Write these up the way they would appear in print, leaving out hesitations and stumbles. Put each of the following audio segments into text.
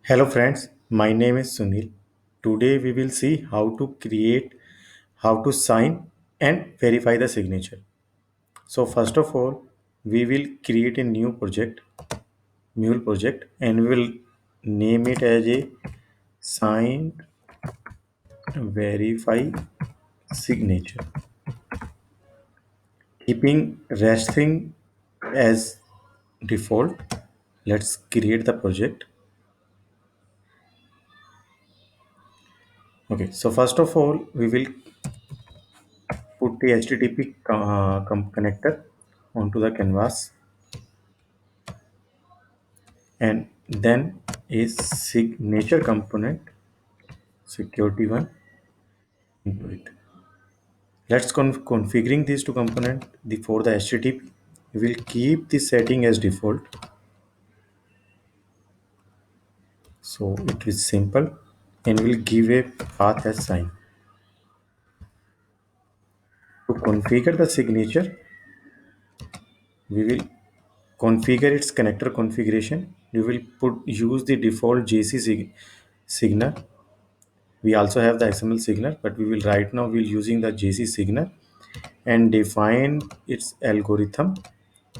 Hello friends, my name is Sunil. Today we will see how to sign and verify the signature. So first of all, we will create a Mule project, and we will name it as a signed verify signature. Keeping resting as default, let's create the project. Okay, so first of all, we will put the HTTP connector onto the canvas, and then a signature component, security one, into it. Let's configuring these two components for the HTTP. We will keep the setting as default, so it is simple, and we'll give a path as sign. To configure the signature, we will configure its connector configuration. We will use the default signal. We also have the XML signal, but we will right now we'll using the JC signal and define its algorithm,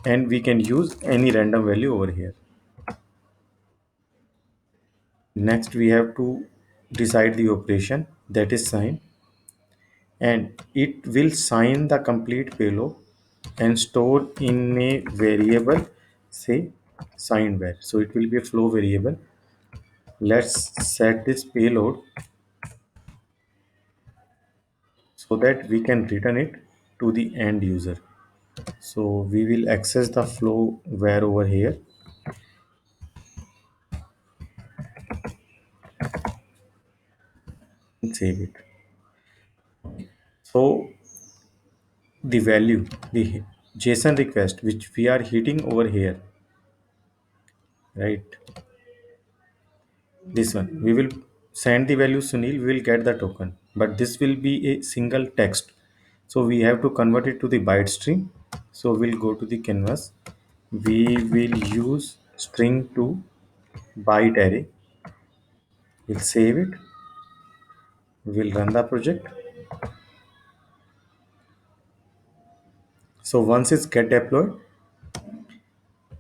and we can use any random value over here. Next we have to decide the operation, that is sign, and it will sign the complete payload and store in a variable, say sign var. So it will be a flow variable. Let's set this payload so that we can return it to the end user. So we will access the flow var over here and save it. So the value, the JSON request which we are hitting over here, right? This one, we will send the value Sunil, we will get the token, but this will be a single text. So we have to convert it to the byte string. So we'll go to the canvas. We will use string to byte array. We'll save it. We'll run the project. So once it's get deployed,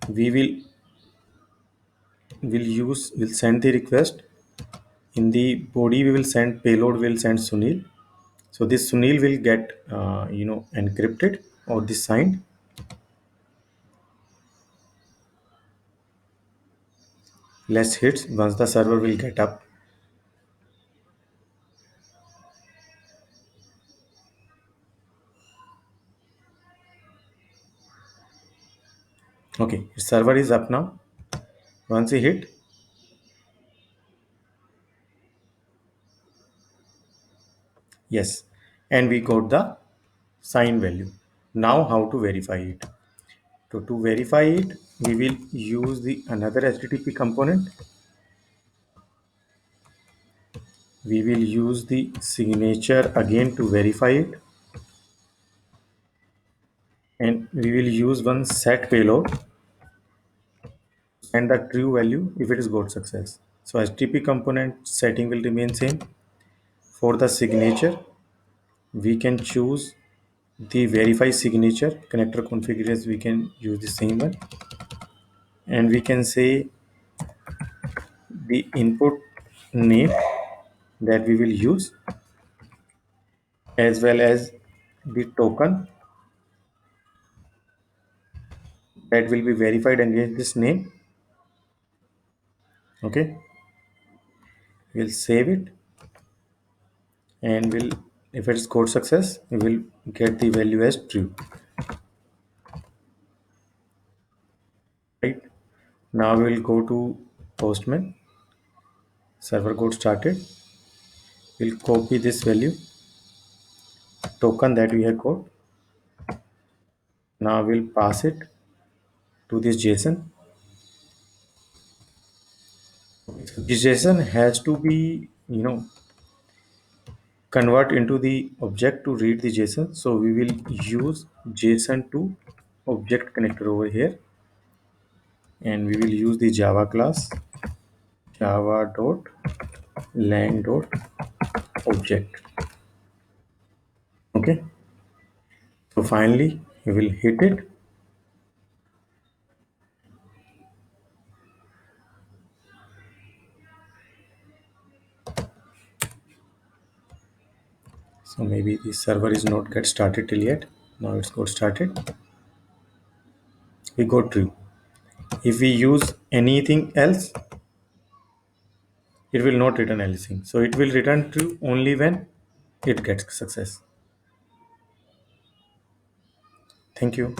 we will send the request. In the body we will send payload, will send Sunil. So this Sunil will get encrypted or the signed. Let's hit once the server will get up. Okay, server is up now. Once we hit, yes, and we got the sign value. Now how to verify it? So to verify it, we will use the another HTTP component. We will use the signature again to verify it, and we will use one set payload and the true value if it is got success. So HTTP component setting will remain same. For the signature, we can choose the verify signature connector configuration. We can use the same one, and we can say the input name that we will use, as well as the token that will be verified against this name. Okay, we'll save it, and will if it is code success, we will get the value as true. Right, now we will go to Postman. Server code started. We'll copy this value token that we have got. Now we'll pass it to this JSON. This JSON has to be convert into the object to read the JSON. So we will use JSON to object connector over here, and we will use the Java class java dot lang dot object. Okay, so finally we will hit it. So maybe the server is not get started till yet. Now it's got started. We got true. If we use anything else, it will not return anything. So it will return true only when it gets success. Thank you.